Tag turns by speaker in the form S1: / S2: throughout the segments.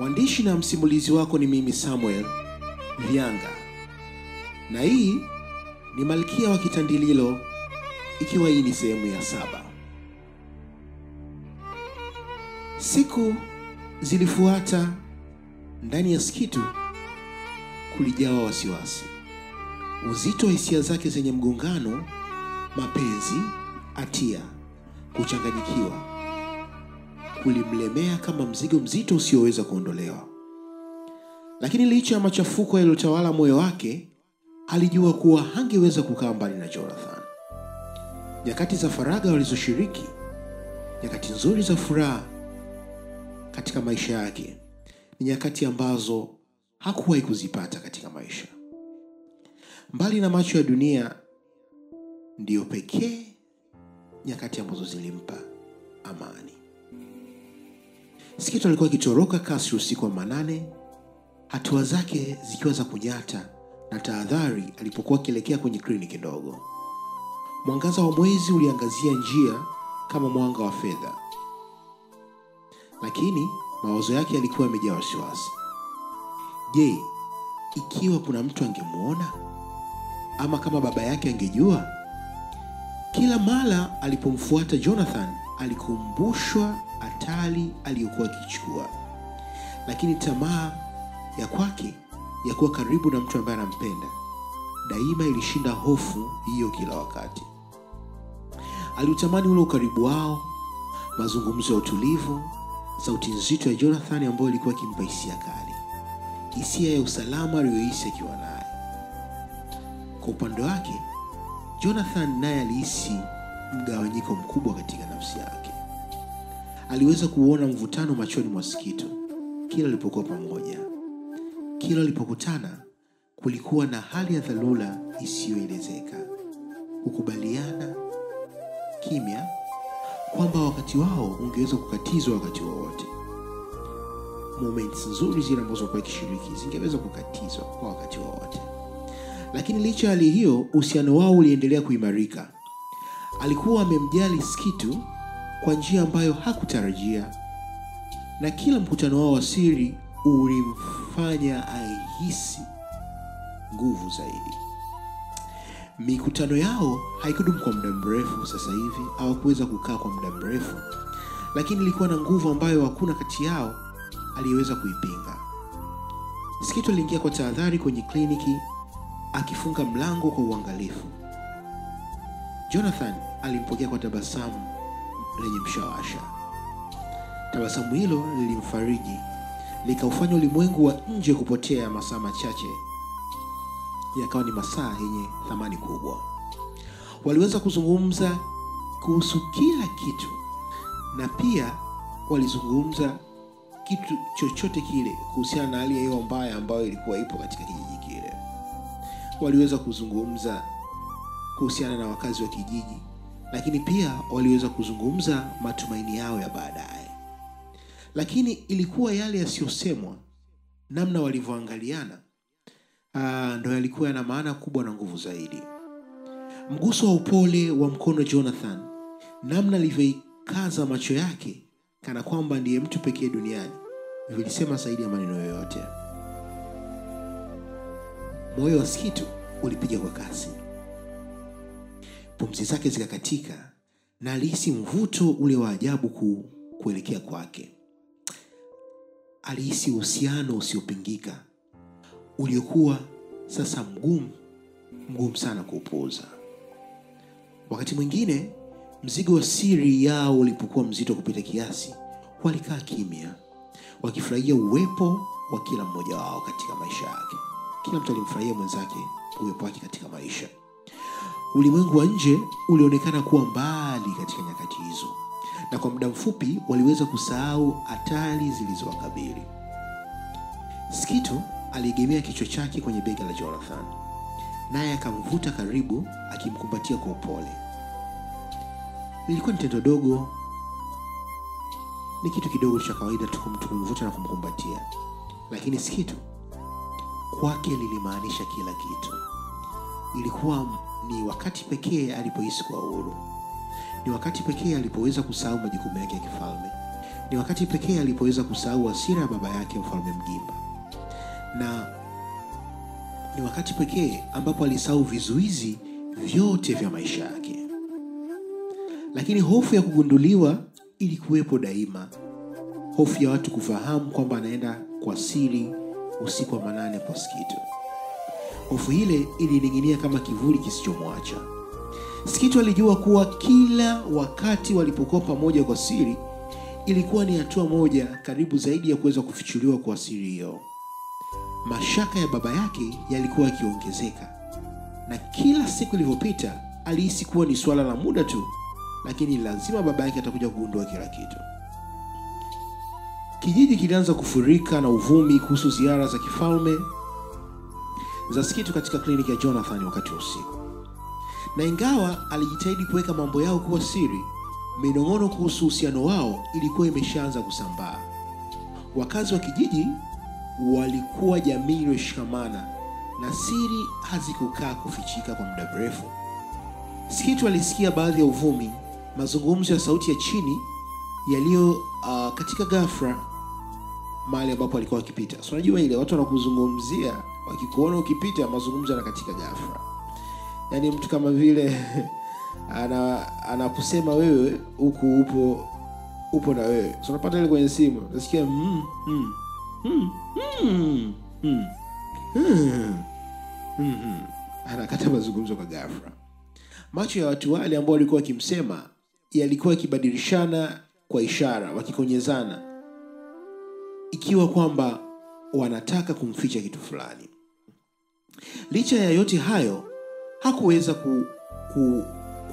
S1: Mwandishi na msimulizi wako ni mimi Samuel Vianga. Na hii ni Malkia wa Kitandililo, ikiwa hii ni sehemu ya 7. Siku zilifuata. Ndani ya Skitu kulijawa wasiwasi. Uzito wa hisia zake zenye mgongano, mapenzi, hatia, kuchanganyikiwa kulimlemea kama mzigo mzito usioweza kuondolewa. Lakini licha ya machafuko yaliyotawala moyo wake, alijua kuwa hangeweza kukaa mbali na Jonathan. Nyakati za faraga walizoshiriki, nyakati nzuri za furaha katika maisha yake, ni nyakati ambazo hakuwahi kuzipata katika maisha. Mbali na macho ya dunia, ndiyo pekee nyakati ambazo zilimpa amani. Skitu alikuwa akitoroka kasi usiku wa manane, hatua zake zikiwa za kunyata na tahadhari alipokuwa akielekea kwenye kliniki ndogo. Mwangaza wa mwezi uliangazia njia kama mwanga wa fedha. Lakini mawazo yake yalikuwa yamejaa wasiwasi. Je, ikiwa kuna mtu angemuona? Ama kama baba yake angejua? Kila mara alipomfuata Jonathan, alikumbushwa hatari aliyokuwa akichukua. Lakini tamaa ya kwake ya kuwa karibu na mtu ambaye anampenda daima ilishinda hofu hiyo kila wakati. Aliutamani ule ukaribu wao, mazungumzo ya utulivu, sauti nzito ya Jonathan ambayo ilikuwa ikimpa hisia kali, hisia ya usalama aliyohisi akiwa naye. Kwa upande wake, Jonathan naye alihisi mgawanyiko mkubwa katika nafsi yake. Aliweza kuona mvutano machoni mwa Skitu kila walipokuwa pamoja. Kila walipokutana, kulikuwa na hali ya dharura isiyoelezeka. Kukubaliana kimya kwamba wakati wao ungeweza kukatizwa wakati wowote. Moments nzuri zile ambazo kwa kishiriki zingeweza kukatizwa kwa wakati wowote. Lakini licha ya hali hiyo, uhusiano wao uliendelea kuimarika. Alikuwa amemjali Skitu kwa njia ambayo hakutarajia, na kila mkutano wao wa siri ulimfanya ahisi nguvu zaidi. Mikutano yao haikudumu kwa muda mrefu sasa hivi, au kuweza kukaa kwa muda mrefu, lakini ilikuwa na nguvu ambayo hakuna kati yao aliyeweza kuipinga. Skitu aliingia kwa tahadhari kwenye kliniki, akifunga mlango kwa uangalifu. Jonathan alimpokea kwa tabasamu lenye mshawasha. Tabasamu hilo lilimfariji, likaufanya ulimwengu wa nje kupotea masaa machache yakawa ni masaa yenye thamani kubwa. Waliweza kuzungumza kuhusu kila kitu, na pia walizungumza kitu chochote kile kuhusiana na hali ya hewa mbaya ambayo ilikuwa ipo katika kijiji kile. Waliweza kuzungumza kuhusiana na wakazi wa kijiji, lakini pia waliweza kuzungumza matumaini yao ya baadaye. Lakini ilikuwa yale yasiyosemwa, namna walivyoangaliana, ndio yalikuwa yana maana kubwa na nguvu zaidi. Mguso wa upole wa mkono Jonathan, namna alivyoikaza macho yake kana kwamba ndiye mtu pekee duniani, vilisema zaidi ya maneno yoyote. Moyo wa Skitu ulipiga kwa kasi. Pumzi zake zikakatika, na alihisi mvuto ule wa ajabu kuelekea kwake. Alihisi uhusiano usiopingika, uliokuwa sasa mgumu sana kuupuuza. Wakati mwingine, mzigo wa siri yao ulipokuwa mzito kupita kiasi, walikaa kimya, wakifurahia uwepo wa kila mmoja wao katika maisha yake. Kila mtu alimfurahia mwenzake uwepo wake katika maisha. Ulimwengu wa nje ulionekana kuwa mbali katika nyakati hizo, na kwa muda mfupi waliweza kusahau hatari zilizowakabili. Skitu aliegemea kichwa chake kwenye bega la Jonathan, naye akamvuta karibu, akimkumbatia kwa upole. Ilikuwa ni tendo dogo, ni kitu kidogo cha kawaida tu kumvuta na kumkumbatia, lakini Skitu kwake lilimaanisha kila kitu. Ilikuwa ni wakati pekee alipohisi kuwa huru. Ni wakati pekee alipoweza kusahau majukumu yake ya kifalme. Ni wakati pekee alipoweza kusahau hasira ya baba yake Mfalme Mgimba, na ni wakati pekee ambapo alisahau vizuizi vyote vya maisha yake. Lakini hofu ya kugunduliwa ilikuwepo daima. Hofu ya watu kufahamu kwamba anaenda kwa siri usiku wa manane kwa Skitu. Hofu ile ilining'inia kama kivuli kisichomwacha. Skitu alijua kuwa kila wakati walipokuwa pamoja kwa siri, ilikuwa ni hatua moja karibu zaidi ya kuweza kufichuliwa kwa siri hiyo. Mashaka ya baba yake yalikuwa yakiongezeka, na kila siku iliyopita alihisi kuwa ni swala la muda tu, lakini lazima baba yake atakuja kugundua kila kitu. Kijiji kilianza kufurika na uvumi kuhusu ziara za kifalme za Skitu katika kliniki ya Jonathan wakati wa usiku. Na ingawa alijitahidi kuweka mambo yao kuwa siri, minong'ono kuhusu uhusiano wao ilikuwa imeshaanza kusambaa. Wakazi wa kijiji walikuwa jamii iliyoshikamana, na siri hazikukaa kufichika kwa muda mrefu. Skitu alisikia baadhi ya uvumi, mazungumzo ya sauti ya chini yaliyo katika ghafla mahali ambapo alikuwa akipita. So unajua ile watu wanakuzungumzia, wakikuona ukipita mazungumzo yana katika ghafla. Yaani mtu kama vile anakusema wewe huku upo na wewe. So unapata ile kwenye simu, unasikia anakata mazungumzo kwa ghafla. Macho ya watu wale ambao walikuwa wakimsema yalikuwa yakibadilishana kwa ishara, wakikonyezana, ikiwa kwamba wanataka kumficha kitu fulani. Licha ya yote hayo, hakuweza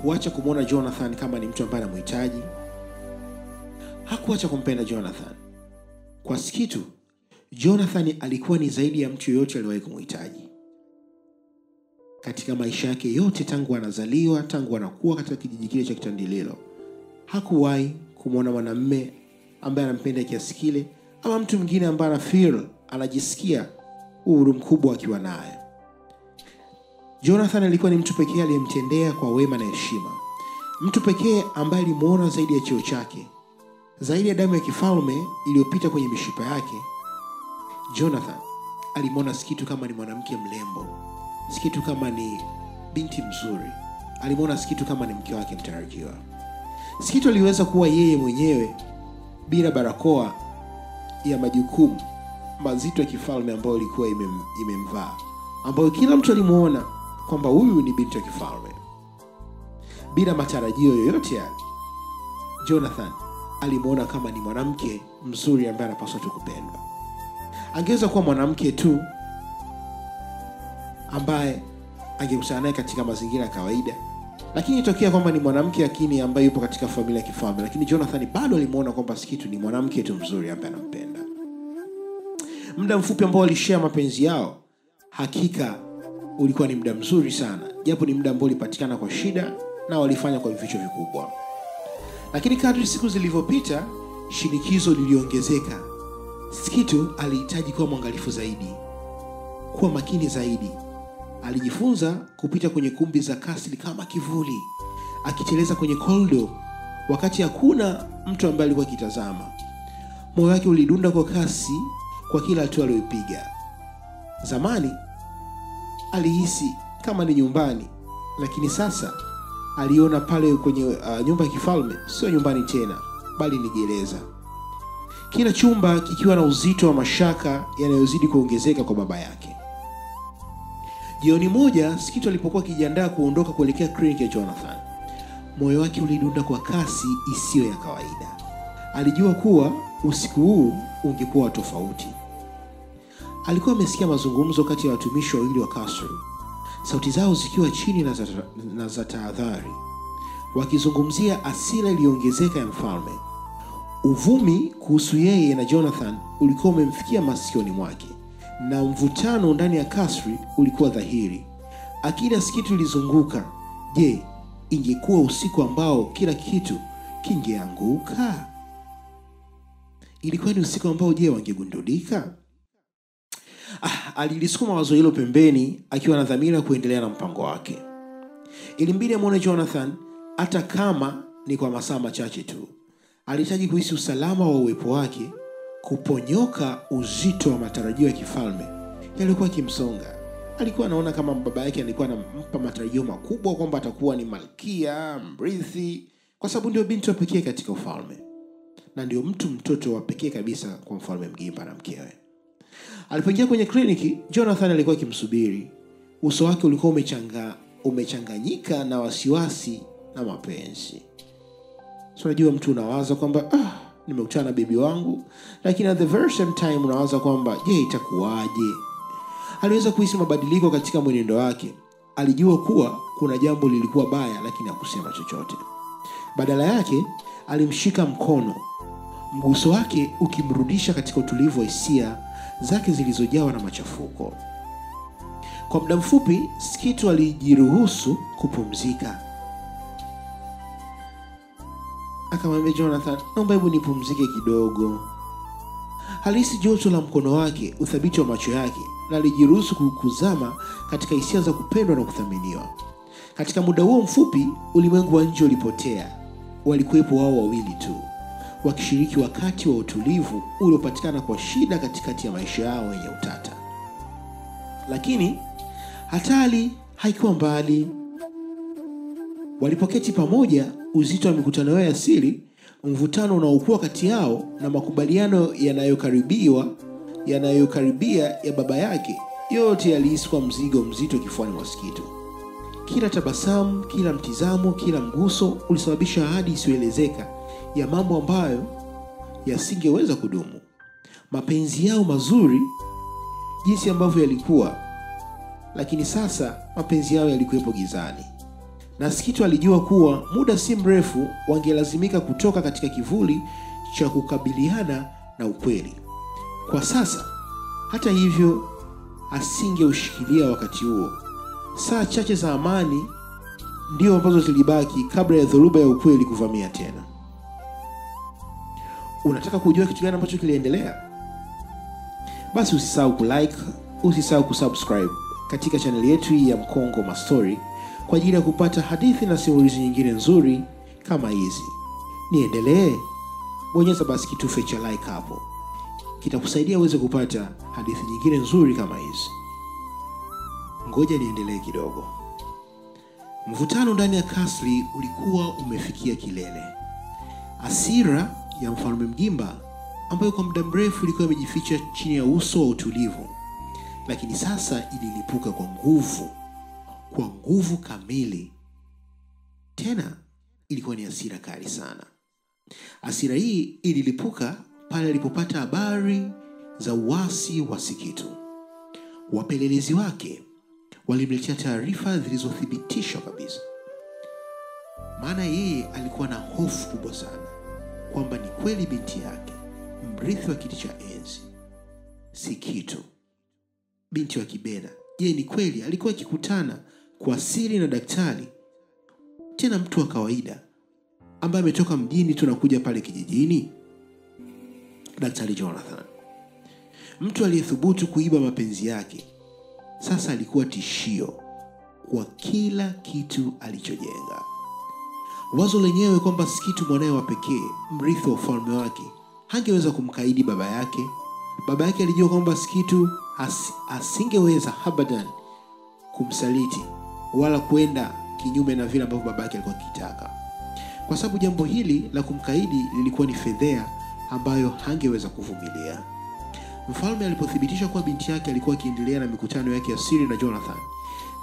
S1: kuacha kumwona Jonathan kama ni mtu ambaye anamhitaji. Hakuacha kumpenda Jonathan. Kwa Skitu, Jonathan alikuwa ni zaidi ya mtu yoyote aliyewahi kumhitaji. Katika maisha yake yote tangu anazaliwa, tangu anakuwa katika kijiji kile cha Kitandililo, hakuwahi kumwona mwanamume ambaye anampenda kiasi kile, ama mtu mwingine ambaye anajisikia uhuru mkubwa akiwa naye. Jonathan alikuwa ni mtu pekee aliyemtendea kwa wema na heshima. Mtu pekee ambaye alimuona zaidi ya cheo chake, zaidi ya damu ya kifalme iliyopita kwenye mishipa yake. Jonathan alimuona Skitu kama ni mwanamke mlembo, Skitu kama ni binti mzuri, alimuona Skitu kama ni mke wake mtarajiwa. Skitu aliweza kuwa yeye mwenyewe bila barakoa ya majukumu mazito ya kifalme ambayo ilikuwa imemvaa, ambayo kila mtu alimuona kwamba huyu ni binti wa kifalme. Bila matarajio yoyote yale, Jonathan alimuona kama ni mwanamke mzuri ambaye anapaswa tu kupendwa. Angeweza kuwa mwanamke tu ambaye angekutana naye katika mazingira ya kawaida, lakini itokea kwamba ni mwanamke akini ambaye yupo katika familia ya kifalme, lakini Jonathan bado alimuona kwamba Skitu ni mwanamke tu mzuri ambaye anampenda. Muda mfupi ambao walishare mapenzi yao, hakika ulikuwa ni muda mzuri sana, japo ni muda ambao ulipatikana kwa shida na walifanya kwa vificho vikubwa. Lakini kadri siku zilivyopita, shinikizo liliongezeka. Skitu alihitaji kuwa mwangalifu zaidi, kuwa makini zaidi. Alijifunza kupita kwenye kumbi za kasri kama kivuli, akiteleza kwenye korido wakati hakuna mtu ambaye alikuwa akitazama. Moyo wake ulidunda kwa kasi kwa kila hatua aliyopiga. Zamani alihisi kama ni nyumbani, lakini sasa aliona pale kwenye nyumba ya kifalme sio nyumbani tena, bali ni gereza. Kila chumba kikiwa na uzito wa mashaka yanayozidi kuongezeka kwa baba yake. Jioni moja, Skitu alipokuwa akijiandaa kuondoka kuelekea kliniki ya Jonathan, moyo wake ulidunda kwa kasi isiyo ya kawaida. Alijua kuwa usiku huu ungekuwa tofauti. Alikuwa amesikia mazungumzo kati ya watumishi wawili wa kasri, sauti zao zikiwa chini na za tahadhari, wakizungumzia hasira iliyoongezeka ya mfalme. Uvumi kuhusu yeye na Jonathan ulikuwa umemfikia masikioni mwake, na mvutano ndani ya kasri ulikuwa dhahiri. Akili ya Skitu ilizunguka. Je, ingekuwa usiku ambao kila kitu kingeanguka? Ilikuwa ni usiku ambao je wangegundulika? Alilisukuma wazo hilo pembeni, akiwa na dhamira kuendelea na mpango wake. Ilimbidi amuone Jonathan hata kama ni kwa masaa machache tu. Alihitaji kuhisi usalama wa uwepo wake, kuponyoka uzito wa matarajio ya kifalme yalikuwa kimsonga. Alikuwa anaona kama baba yake alikuwa anampa matarajio makubwa kwamba atakuwa ni malkia, mrithi, kwa sababu ndio binti wa pekee katika ufalme. Na ndio mtoto wa pekee kabisa kwa mfalme Mgimba na mkewe. Alipoingia kwenye kliniki, Jonathan alikuwa akimsubiri. Uso wake ulikuwa umechanganyika na wasiwasi na mapenzi. Unajua mtu unawaza kwamba nimekutana na bibi wangu, lakini at the very same time unawaza kwamba je, itakuwaje? Aliweza kuhisi mabadiliko katika mwenendo wake. Alijua kuwa kuna jambo lilikuwa baya, lakini hakusema chochote. Badala yake alimshika mkono, mguso wake ukimrudisha katika utulivu wa hisia zake zilizojawa na machafuko. Kwa muda mfupi Skitu alijiruhusu kupumzika. Akamwambia Jonathan, naomba hebu nipumzike kidogo. Alihisi joto la mkono wake, uthabiti wa macho yake, na alijiruhusu kuzama katika hisia za kupendwa na kuthaminiwa. Katika muda huo mfupi ulimwengu wa nje ulipotea. Walikuwepo wao wawili tu, wakishiriki wakati wa utulivu uliopatikana kwa shida katikati ya maisha yao yenye utata. Lakini hatari haikuwa mbali. Walipoketi pamoja, uzito wa mikutano yao ya siri, mvutano unaokuwa kati yao na makubaliano yanayokaribia ya baba yake, yote yalihisi kwa mzigo mzito kifuani mwa Skitu. Kila tabasamu, kila mtizamo, kila mguso ulisababisha ahadi isiyoelezeka ya mambo ambayo yasingeweza kudumu. Mapenzi yao mazuri jinsi ambavyo yalikuwa, lakini sasa mapenzi yao yalikuwepo gizani. Na Skitu alijua kuwa muda si mrefu wangelazimika kutoka katika kivuli cha kukabiliana na ukweli. Kwa sasa, hata hivyo, asingeushikilia wakati huo. Saa chache za amani ndio ambazo zilibaki kabla ya dhoruba ya ukweli kuvamia tena. Unataka kujua kitu gani ambacho kiliendelea? Basi usisahau kulike, usisahau kusubscribe katika channel yetu hii ya Mkongo Mastori kwa ajili ya kupata hadithi na simulizi nyingine nzuri kama hizi. Niendelee? Bonyeza basi kitufe cha like hapo. Kitakusaidia uweze kupata hadithi nyingine nzuri kama hizi. Ngoja niendelee kidogo. Mvutano ndani ya kasri ulikuwa umefikia kilele. Hasira ya mfalme Mgimba, ambayo kwa muda mrefu ilikuwa imejificha chini ya uso wa utulivu, lakini sasa ililipuka kwa nguvu kamili. Tena ilikuwa ni hasira kali sana. Hasira hii ililipuka pale alipopata habari za uasi wa Skitu. Wapelelezi wake walimletea taarifa zilizothibitishwa kabisa. Maana yeye alikuwa na hofu kubwa sana kwamba ni kweli binti yake, mrithi wa kiti cha enzi, Skitu, binti wa Kibena, je, ni kweli alikuwa akikutana kwa siri na daktari, tena mtu wa kawaida ambaye ametoka mjini tunakuja pale kijijini? Daktari Jonathan, mtu aliyethubutu kuiba mapenzi yake, sasa alikuwa tishio kwa kila kitu alichojenga. Wazo lenyewe kwamba Skitu mwanae wa pekee, mrithi wa ufalme wake, hangeweza kumkaidi baba yake. Baba yake alijua kwamba Skitu asingeweza abadan kumsaliti wala kwenda kinyume na vile ambavyo baba yake alikuwa akitaka. Kwa sababu jambo hili la kumkaidi lilikuwa ni fedheha ambayo hangeweza kuvumilia. Mfalme alipothibitisha kuwa binti yake alikuwa akiendelea na mikutano yake ya siri na Jonathan,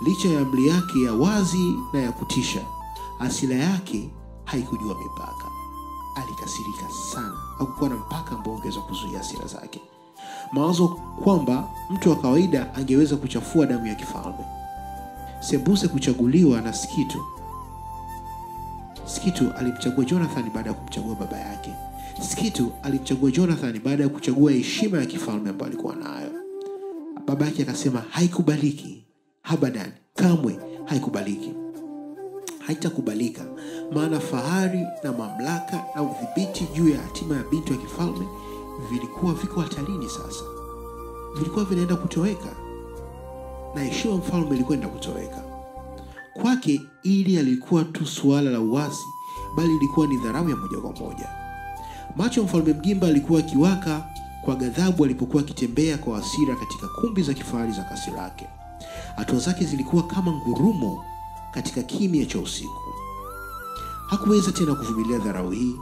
S1: licha ya amri yake ya wazi na ya kutisha, hasira yake haikujua mipaka. Alikasirika sana. Hakukuwa na mpaka ambao ungeweza kuzuia hasira zake. Mawazo kwamba mtu wa kawaida angeweza kuchafua damu ya kifalme. Sembuse kuchaguliwa na Skitu. Skitu alimchagua Jonathan baada ya kumchagua baba yake. Skitu alimchagua Jonathan baada ya kuchagua heshima ya kifalme ambayo alikuwa nayo. Baba yake akasema haikubaliki. Abadan, kamwe haikubaliki. Haitakubalika, maana fahari na mamlaka na udhibiti juu ya hatima ya binti wa kifalme vilikuwa viko hatarini sasa. Vilikuwa vinaenda kutoweka. Na heshima mfalme ilikuwa inaenda kutoweka. Kwake ili alikuwa tu suala la uasi, bali ilikuwa ni dharau ya moja kwa moja. Macho ya Mfalme Mgimba alikuwa akiwaka kwa ghadhabu alipokuwa akitembea kwa hasira katika kumbi za kifahari za kasi lake. Hatua zake zilikuwa kama ngurumo katika kimya cha usiku. Hakuweza tena kuvumilia dharau hii.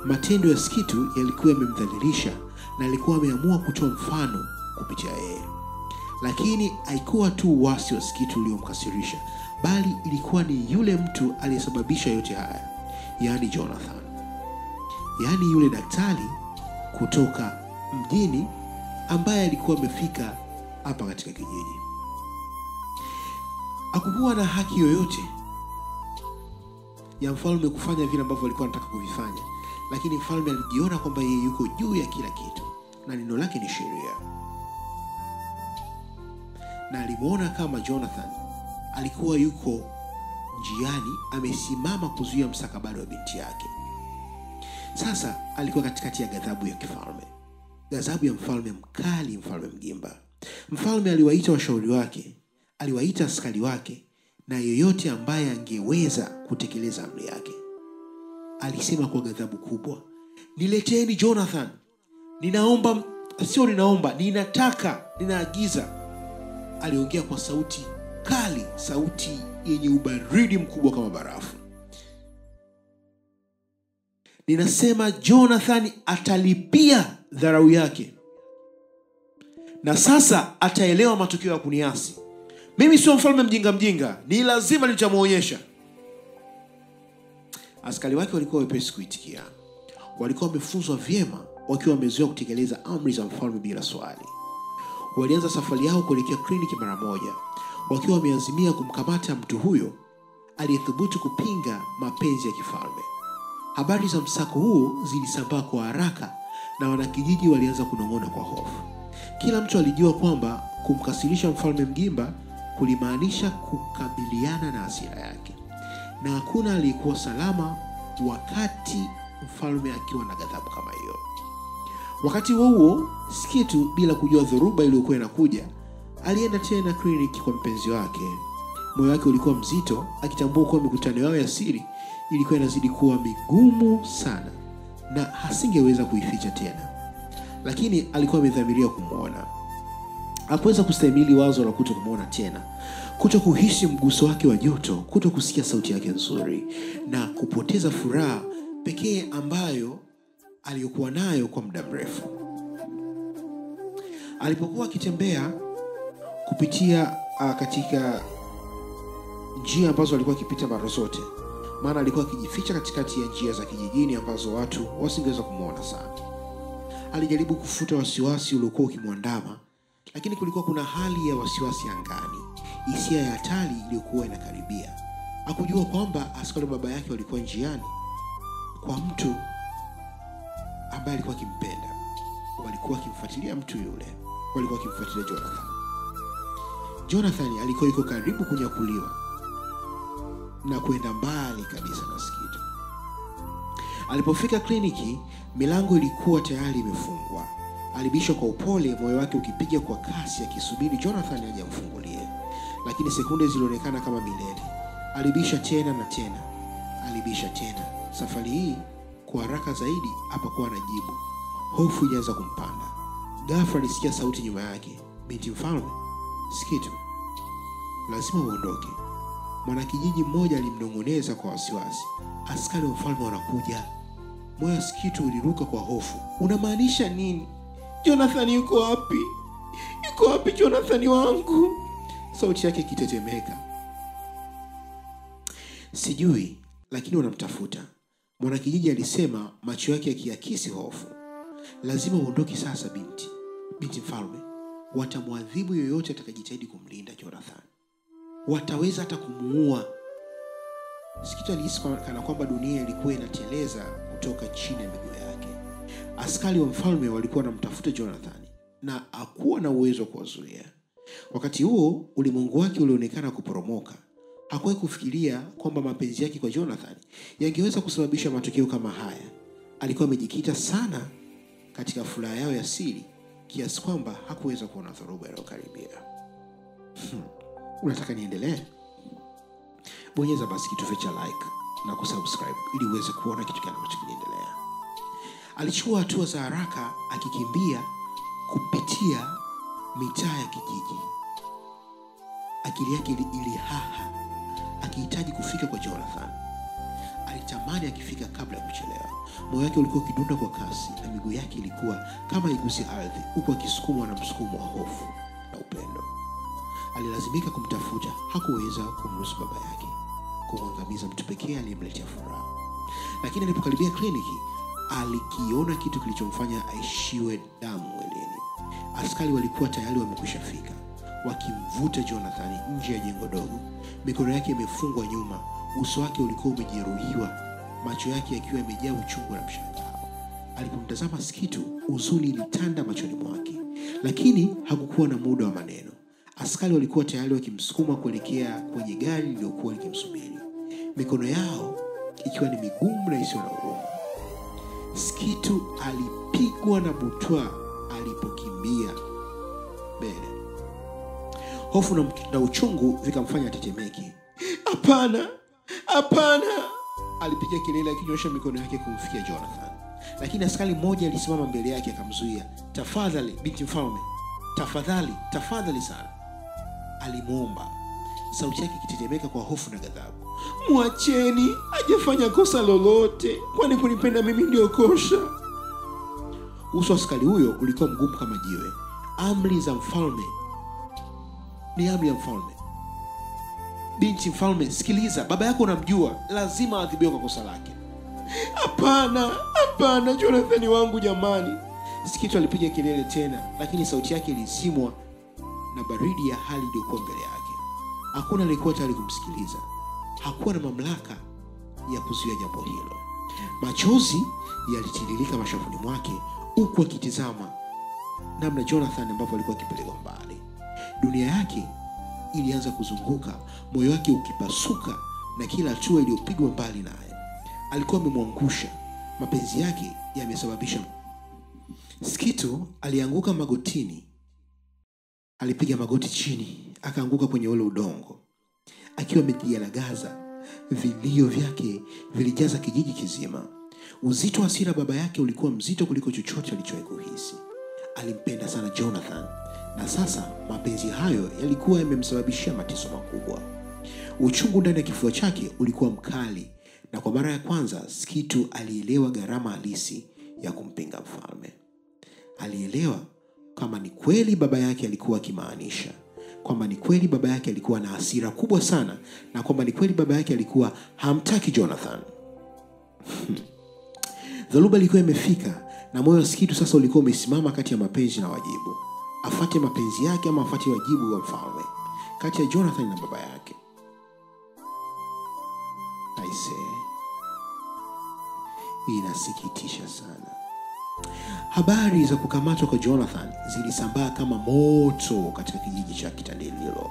S1: Matendo ya Skitu yalikuwa yamemdhalilisha na alikuwa ameamua kutoa mfano kupitia yeye. Lakini haikuwa tu uasi wa Skitu uliomkasirisha, bali ilikuwa ni yule mtu aliyesababisha yote haya, yaani Jonathan. Yaani yule daktari kutoka mjini ambaye alikuwa amefika hapa katika kijiji. Hakukuwa na haki yoyote ya mfalme kufanya vile ambavyo alikuwa anataka kuvifanya, lakini mfalme alijiona kwamba yeye yuko juu ya kila kitu na neno lake ni sheria. Na alimuona kama Jonathan alikuwa yuko njiani amesimama kuzuia mstakabali wa binti yake. Sasa alikuwa katikati ya ghadhabu ya kifalme. Ghadhabu ya mfalme mkali, Mfalme Mgimba. Mfalme aliwaita washauri wake, aliwaita askari wake na yeyote ambaye angeweza kutekeleza amri yake. Alisema kwa ghadhabu kubwa, "Nileteni Jonathan. Ninaagiza." Aliongea kwa sauti kali, sauti yenye ubaridi mkubwa kama barafu. "Ninasema Jonathan atalipia dharau yake. Na sasa ataelewa matokeo ya kuniasi. Mimi sio mfalme mjinga. Ni lazima nitamuonyesha." Askari wake walikuwa wepesi kuitikia. Walikuwa wamefunzwa vyema, wakiwa wamezoea kutekeleza amri za mfalme bila swali. Walianza safari yao kuelekea kliniki mara moja, wakiwa wameazimia kumkamata mtu huyo aliyethubutu kupinga mapenzi ya kifalme. Habari za msako huo zilisambaa kwa haraka na wanakijiji walianza kunong'ona kwa hofu. Kila mtu alijua kwamba kumkasirisha Mfalme Mgimba kulimaanisha kukabiliana na hasira yake, na hakuna aliyekuwa salama wakati mfalme akiwa na ghadhabu kama hiyo. Wakati huo Skitu, bila kujua dhoruba iliyokuwa inakuja, alienda tena kliniki kwa mpenzi wake. Moyo wake ulikuwa mzito, akitambua kuwa mikutano yao ya siri ilikuwa inazidi kuwa migumu sana na hasingeweza kuificha tena. Lakini alikuwa amedhamiria kumuona. Hakuweza kustahimili wazo la kutokumuona tena, kutokuhisi mguso wake wa joto, kutokusikia sauti yake nzuri, na kupoteza furaha pekee ambayo aliyokuwa nayo kwa muda mrefu. Alipokuwa akitembea kupitia katika njia ambazo alikuwa akipita mara zote, maana alikuwa akijificha katikati ya njia za kijijini ambazo watu wasingeweza kumuona sana. Alijaribu kufuta wasiwasi uliokuwa ukimwandama, lakini kulikuwa kuna hali ya wasiwasi angani, hisia ya hatari iliyokuwa inakaribia. Hakujua kwamba askari baba yake walikuwa njiani kwa mtu ambaye alikuwa akimpenda. Walikuwa wakimfuatilia mtu yule, walikuwa wakimfuatilia Jonathan. Jonathan alikuwa yuko karibu kunyakuliwa na kwenda mbali kabisa na Skitu. Alipofika kliniki, milango ilikuwa tayari imefungwa. Alibisha kwa upole, moyo wake ukipiga kwa kasi akisubiri Jonathan aje amfungulie. Lakini sekunde zilionekana kama milele. Alibisha tena na tena. Alibisha tena. Safari hii kwa haraka zaidi hapakuwa na jibu. Hofu ilianza kumpanda. Ghafla alisikia sauti nyuma yake. "Binti mfalme, Skitu, lazima uondoke." Mwanakijiji mmoja alimnong'oneza kwa wasiwasi. "Askari wa mfalme wanakuja." Moyo wa Skitu uliruka kwa hofu. "Unamaanisha nini? Jonathan yuko wapi? Yuko wapi Jonathan wangu?" Sauti yake ikitetemeka. "Sijui, lakini wanamtafuta," mwanakijiji alisema, macho yake yakiakisi hofu. "Lazima uondoke sasa binti. Binti mfalme, watamwadhibu yoyote atakayejitahidi kumlinda Jonathan. Wataweza hata kumuua." Skitu alihisi kana kwamba dunia ilikuwa inateleza kutoka chini ya miguu yake. Askari wa mfalme walikuwa wanamtafuta Jonathan na hakuwa na uwezo wa kuwazuia. Wakati huo ulimwengu wake ulionekana kuporomoka. Hakuwahi kufikiria kwamba mapenzi yake kwa Jonathan yangeweza kusababisha matokeo kama haya. Alikuwa amejikita sana katika furaha yao ya siri kiasi kwamba hakuweza kuona dhoruba inayokaribia. Unataka niendelee? Bonyeza basi kitufe cha like na kusubscribe ili uweze kuona kitu gani ambacho kinaendelea. Alichukua hatua za haraka akikimbia kupitia mitaa ya kijiji. Akili yake ilihaha akihitaji kufika kwa Jonathan. Alitamani akifika kabla ya kuchelewa. Moyo wake ulikuwa ukidunda kwa kasi na miguu yake ilikuwa kama igusi ardhi, huku akisukumwa na msukumo wa hofu na upendo. Alilazimika kumtafuta. Hakuweza kumruhusu baba yake kumwangamiza mtu pekee aliyemletea furaha. Lakini alipokaribia kliniki, alikiona kitu kilichomfanya aishiwe damu mwilini. Askari walikuwa tayari wamekwishafika, wakimvuta Jonathan nje ya jengo dogo. Mikono yake imefungwa nyuma, uso wake ulikuwa umejeruhiwa, macho yake yakiwa yamejaa uchungu na mshangao. Alipomtazama Skitu, huzuni ilitanda machoni mwake, lakini hakukuwa na muda wa maneno. Askari walikuwa tayari wakimsukuma kuelekea kwenye gari lililokuwa likimsubiri, mikono yao ikiwa ni migumu na isiyo na huruma. Skitu alipigwa na butwa alipokimbia mbele. Hofu na uchungu vikamfanya atetemeke. "Hapana! Hapana!" alipiga kelele akinyosha mikono yake kumfikia Jonathan. Lakini askari mmoja alisimama mbele yake akamzuia. "Tafadhali binti mfalme, tafadhali sana," alimuomba, sauti yake ikitetemeka kwa hofu na ghadhabu. "Mwacheni, hajafanya kosa lolote. Kwani kunipenda mimi ndio kosa?" Uso wa askari huyo ulikuwa mgumu kama jiwe. Amri za mfalme ni amri ya mfalme. "Binti mfalme, sikiliza, baba yako unamjua, lazima adhibiwe kwa kosa lake." Hapana, Jonathan wangu jamani." Skitu alipiga kelele tena, lakini sauti yake ilizimwa na baridi ya hali iliyokuwa mbele yake. Hakuna aliyekuwa tayari kumsikiliza. Hakuwa na mamlaka ya kuzuia jambo hilo. Machozi yalitiririka mashafuni mwake, huku akitizama namna Jonathan ambavyo alikuwa akipelekwa mbali. Dunia yake ilianza kuzunguka, moyo wake ukipasuka na kila hatua iliyopigwa mbali naye. Alikuwa amemwangusha. Mapenzi yake yamesababisha. Skitu alianguka magotini. Alipiga magoti chini, akaanguka kwenye ule udongo akiwa amejialagaza. Vilio vyake vilijaza kijiji kizima. Uzito wa hasira baba yake ulikuwa mzito kuliko chochote alichowahi kuhisi. Alimpenda sana Jonathan, na sasa mapenzi hayo yalikuwa yamemsababishia mateso makubwa. Uchungu ndani ya kifua chake ulikuwa mkali, na kwa mara ya kwanza Skitu alielewa gharama halisi ya kumpinga mfalme. Alielewa kama ni kweli baba yake alikuwa akimaanisha, kwamba ni kweli baba yake alikuwa na hasira kubwa sana, na kwamba ni kweli baba yake alikuwa hamtaki Jonathan. Dharuba ilikuwa imefika, na moyo wa Skitu sasa ulikuwa umesimama kati ya mapenzi na wajibu. Afate mapenzi yake ama afate wajibu wa mfalme, kati ya Jonathan na baba yake. Inasikitisha sana. Habari za kukamatwa kwa Jonathan zilisambaa kama moto katika kijiji cha Kitandililo.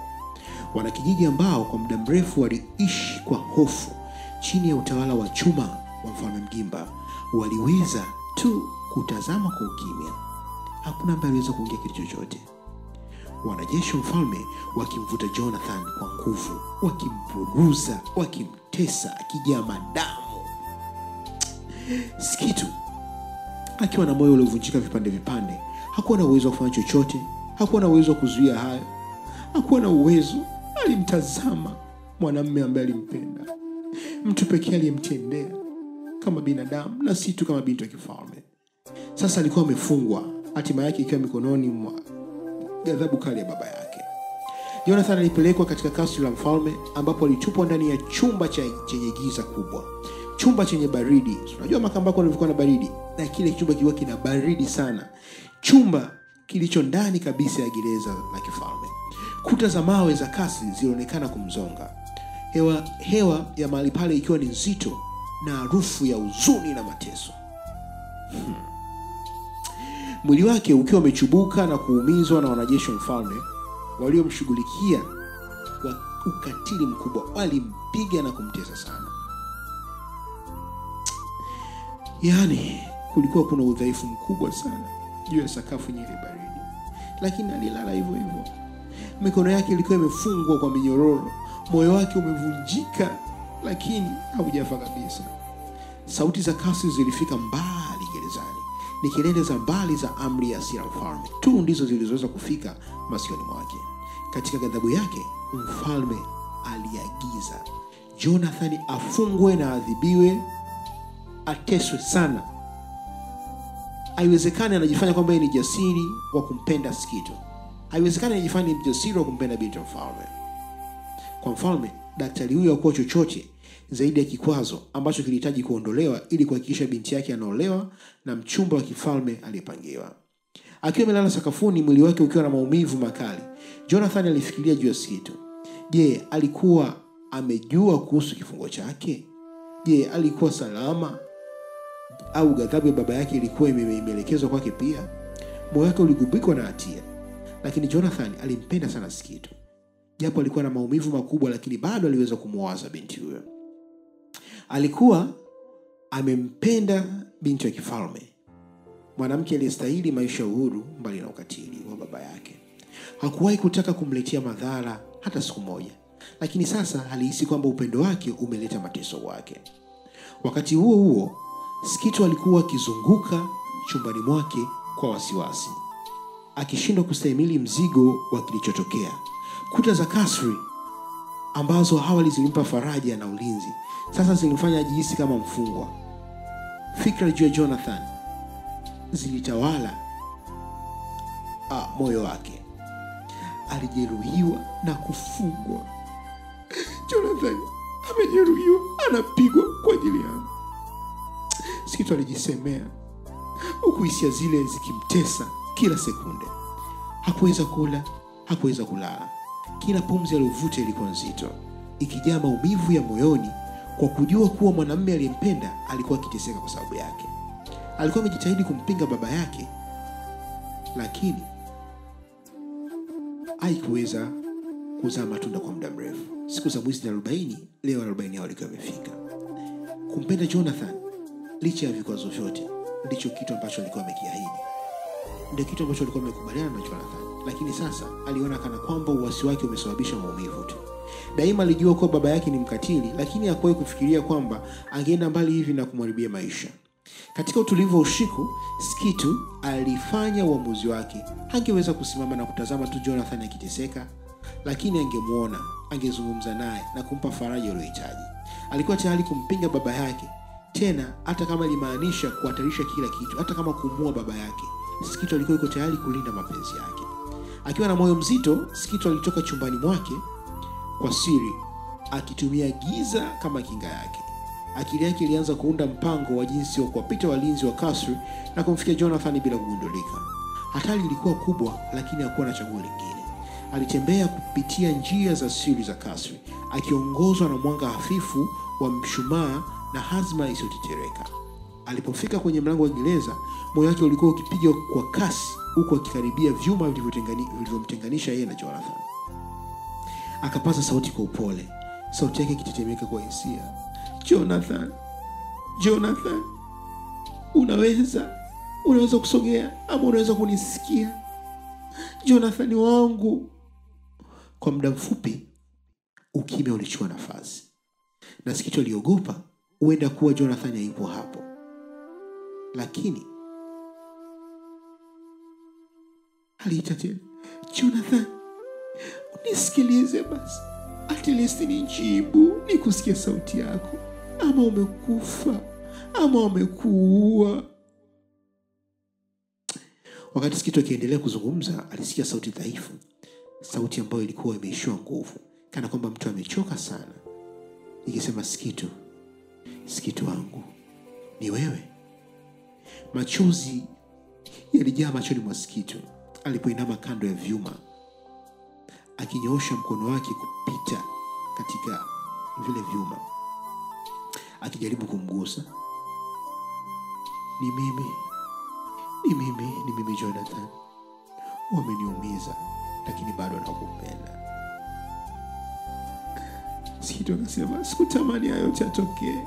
S1: Wanakijiji ambao kwa muda mrefu waliishi kwa hofu chini ya utawala wa chuma wa mfalme Mgimba waliweza tu kutazama kwa ukimya. Hakuna ambaye aliweza kuongea kitu chochote. Wanajeshi wa mfalme wakimvuta Jonathan kwa nguvu, wakimburuza, wakimtesa akijaa damu. Skitu akiwa na moyo uliovunjika vipande vipande, hakuwa na uwezo wa kufanya chochote, hakuwa na uwezo wa kuzuia hayo, hakuwa na uwezo. Alimtazama mwanamume ambaye alimpenda, mtu pekee aliyemtendea kama binadamu na si tu kama binti wa kifalme. Sasa alikuwa amefungwa, hatima yake ikiwa mikononi mwa ghadhabu kali ya baba yake. Jonathan alipelekwa katika kasri la mfalme, ambapo alitupwa ndani ya chumba chenye giza kubwa, chumba chenye baridi. Unajua makambako walikuwa na baridi, na kile chumba kilikuwa kina baridi sana. Chumba kilicho ndani kabisa ya gereza la kifalme. Kuta za mawe za kasri zilionekana kumzonga. Hewa ya mahali pale ikiwa ni nzito na harufu ya huzuni na mateso. Mwili wake ukiwa umechubuka na kuumizwa na wanajeshi wa mfalme waliomshughulikia kwa ukatili mkubwa. Walimpiga na kumtesa sana. Yaani kulikuwa kuna udhaifu mkubwa sana juu ya sakafu yenye baridi. Lakini alilala hivyo hivyo. Mikono yake ilikuwa imefungwa kwa minyororo. Moyo wake umevunjika, lakini haujafa kabisa. Sauti za kasi zilifika mbali gerezani. Ni kelele za mbali za amri ya hasira mfalme tu ndizo zilizoweza kufika masikioni mwake. Katika ghadhabu yake, mfalme aliagiza Jonathan afungwe na adhibiwe, ateswe sana. Haiwezekani anajifanya kwamba ni jasiri wa kumpenda Skito. Haiwezekani anajifanya ni jasiri wa kumpenda binti mfalme. Kwa mfalme, daktari huyo hakuwa chochote zaidi ya kikwazo ambacho kilihitaji kuondolewa ili kuhakikisha binti yake anaolewa na mchumba wa kifalme aliyepangiwa. Akiwa amelala sakafuni, mwili wake ukiwa na maumivu makali, Jonathan alifikiria juu ya Skito. Je, alikuwa amejua kuhusu kifungo chake? Je, alikuwa salama? Au ghadhabu ya baba yake ilikuwa imeelekezwa kwake pia? Moyo wake uligubikwa na hatia. Lakini Jonathan alimpenda sana Skito. Japo alikuwa na maumivu makubwa, lakini bado aliweza kumwaza binti huyo. Alikuwa amempenda binti wa kifalme, mwanamke aliyestahili maisha ya uhuru mbali na ukatili wa baba yake. Hakuwahi kutaka kumletea madhara hata siku moja, lakini sasa alihisi kwamba upendo wake umeleta mateso kwake. Wakati huo huo, Skito alikuwa akizunguka chumbani mwake kwa wasiwasi, akishindwa kustahimili mzigo wa kilichotokea. Kuta za kasri ambazo awali zilimpa faraja na ulinzi, sasa zilimfanya ajihisi kama mfungwa. Fikra juu ya Jonathan zilitawala moyo wake. Alijeruhiwa na kufungwa. Jonathan amejeruhiwa, anapigwa kwa ajili yangu. Skito alijisemea, huku hisia zile zikimtesa kila sekunde. Hakuweza kula, hakuweza kulala. Kila pumzi aliyovuta ilikuwa nzito, ikijaa maumivu ya moyoni kwa kujua kuwa mwanamume aliyempenda alikuwa akiteseka kwa sababu yake. Alikuwa amejitahidi kumpinga baba yake, lakini haikuweza kuzaa matunda kwa muda mrefu. Siku za mwezi 40, leo 40 yao ilikuwa imefika. Kumpenda Jonathan licha ya vikwazo vyote ndicho kitu ambacho alikuwa amekiahidi. Ndio kitu ambacho alikuwa amekubaliana na Jonathan. Lakini sasa aliona kana kwamba uasi wake umesababisha maumivu tu. Daima alijua kuwa baba yake ni mkatili, lakini hakuwahi kufikiria kwamba angeenda mbali hivi na kumharibia maisha. Katika utulivu wa usiku, Skito alifanya uamuzi wake. Hangeweza kusimama na kutazama tu Jonathan akiteseka, lakini angemuona, angezungumza naye na kumpa faraja aliyohitaji. Alikuwa tayari kumpinga baba yake, tena hata kama ilimaanisha kuhatarisha kila kitu, hata kama kumua baba yake. Skito alikuwa yuko tayari kulinda mapenzi yake. Akiwa na moyo mzito, Skito alitoka chumbani mwake kwa siri, akitumia giza kama kinga yake. Akili yake ilianza kuunda mpango wa jinsi wa kuwapita walinzi wa kasri na kumfikia Jonathan bila kugundulika. Hatari ilikuwa kubwa, lakini hakuwa na chaguo lingine. Alitembea kupitia njia za siri za kasri, akiongozwa na mwanga hafifu wa mshumaa na hazma isiyotetereka. Alipofika kwenye mlango wa gereza, moyo wake ulikuwa ukipiga kwa kasi, huku akikaribia vyuma vilivyomtenganisha yeye na Jonathan. Akapaza sauti kwa upole, sauti yake ikitetemeka kwa hisia. Jonathan, Jonathan, unaweza kusogea ama unaweza kunisikia? Jonathan wangu. Kwa muda mfupi, ukimya ulichukua nafasi. Na Skito aliogopa huenda kuwa Jonathan hayupo hapo. Lakini aliita tena, Jonathan, unisikilize basi. At least nijibu, nikusikia sauti yako. Ama umekufa, ama umekuua. Wakati Skito akiendelea kuzungumza, alisikia sauti dhaifu, sauti ambayo ilikuwa imeishiwa nguvu, kana kwamba mtu amechoka sana, ikisema, Skito, Skito wangu, ni wewe? Machozi yalijaa machoni mwa Skito alipoinama kando ya vyuma, akinyoosha mkono wake kupita katika vile vyuma, akijaribu kumgusa. Ni mimi Jonathan. Wameniumiza, lakini bado nakupenda. Skito akasema, sikutamani hayo yote yatokee.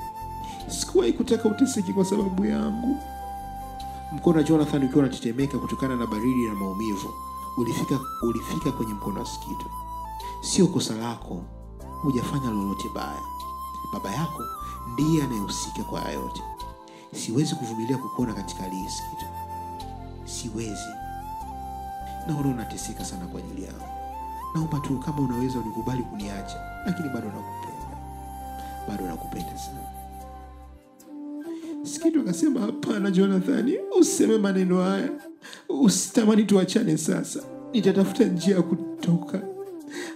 S1: Sikuwahi kutaka uteseke kwa sababu yangu. Mkono wa Jonathan ukiwa unatetemeka kutokana na baridi na maumivu, ulifika kwenye mkono wa Skito. Sio kosa lako, hujafanya lolote baya. Baba yako ndiye anayehusika kwa yote. Siwezi kuvumilia kukuona katika hali hii, Skito. siwezi. Naona unateseka sana kwa ajili yangu. Naomba tu kama unaweza unikubali kuniacha, lakini bado nakupenda. Bado nakupenda sana. Skito akasema, hapana Jonathan, useme maneno haya. Usitamani tuachane sasa. Nitatafuta njia ya kutoka.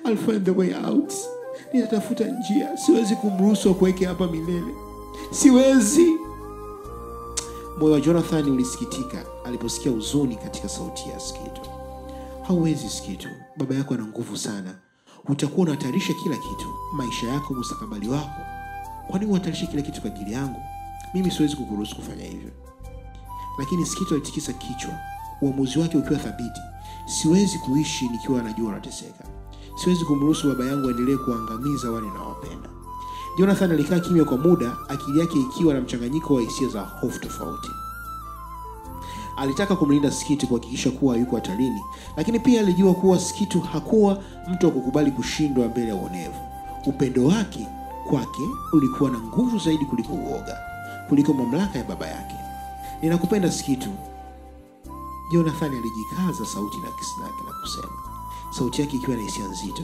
S1: I'll find the way out. Nitatafuta njia. Siwezi kumruhusu akuweke hapa milele. Siwezi. Moyo wa Jonathan ulisikitika aliposikia huzuni katika sauti ya Skito. Hauwezi Skito, baba yako ana nguvu sana. Utakuwa unahatarisha kila kitu, maisha yako, mustakabali wako. Kwa nini unahatarisha kila kitu kwa ajili yangu? Mimi siwezi kukuruhusu kufanya hivyo. Lakini Skito alitikisa kichwa, uamuzi wake ukiwa thabiti. Siwezi kuishi nikiwa najua unateseka. Siwezi kumruhusu baba yangu aendelee kuangamiza wale ninaowapenda. Jonathan alikaa kimya kwa muda, akili yake ikiwa na mchanganyiko wa hisia za hofu tofauti. Alitaka kumlinda Skito, kuhakikisha kuwa yuko hatarini, lakini pia alijua kuwa Skito hakuwa mtu wa kukubali kushindwa mbele ya uonevu. Upendo wake kwake ulikuwa na nguvu zaidi kuliko uoga, kuliko mamlaka ya baba yake. Ninakupenda Skito. Jonathan alijikaza sauti na kisnaki na kusema, sauti yake ikiwa na hisia nzito.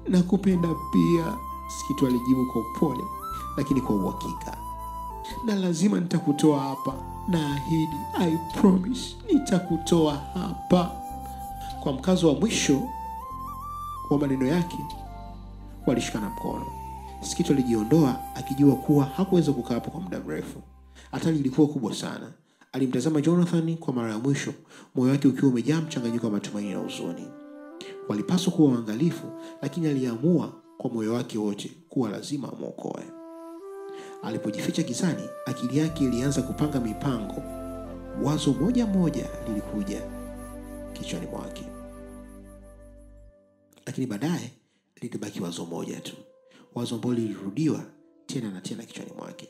S1: Nakupenda pia, Skito alijibu kwa upole lakini kwa uhakika. Na lazima nitakutoa hapa. Naahidi, I promise, nitakutoa hapa. Kwa mkazo wa mwisho wa maneno yake, walishikana mkono. Skito alijiondoa akijua kuwa hakuweza kukaa hapo kwa muda mrefu. Hatari ilikuwa kubwa sana. Alimtazama Jonathan kwa mara ya mwisho, moyo wake ukiwa umejaa mchanganyiko wa matumaini na huzuni. Walipaswa kuwa waangalifu, lakini aliamua kwa moyo wake wote kuwa lazima amuokoe. Alipojificha gizani, akili yake ilianza kupanga mipango. Wazo moja moja lilikuja kichwani mwake. Lakini baadaye lilibaki wazo moja tu. Wazo ambalo lilirudiwa tena na tena kichwani mwake.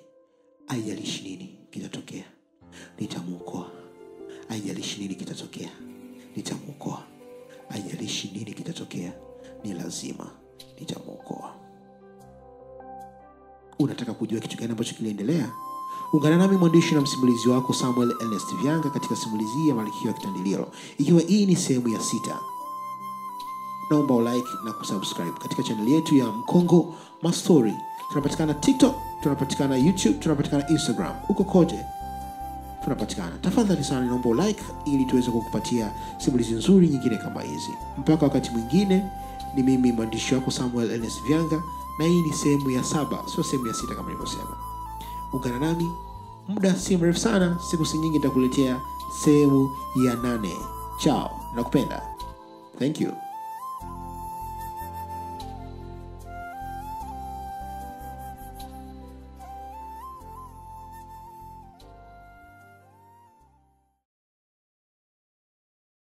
S1: Haijalishi nini kitatokea, nitamuokoa. Haijalishi nini kitatokea, nitamuokoa. Haijalishi nini kitatokea, ni lazima nitamuokoa. Unataka kujua kitu gani ambacho kiliendelea? Ungana nami mwandishi na msimulizi wako Samuel Ernest Vyanga katika simulizi ya Malkia wa Kitandililo, ikiwa hii ni sehemu ya 6. Naomba ulike na kusubscribe katika channel yetu ya Mkongo Mastori. Tunapatikana TikTok, tunapatikana YouTube, tunapatikana Instagram. Uko kote tunapatikana. Tafadhali sana naomba ulike ili tuweze kukupatia simulizi nzuri nyingine kama hizi. Mpaka wakati mwingine, ni mimi mwandishi wako Samuel Ernest Vyanga, na hii ni sehemu ya 7, sio sehemu ya 6 kama nilivyosema. Ungana nami muda si mrefu sana, siku si nyingi nitakuletea sehemu ya 8. Ciao, nakupenda. Thank you.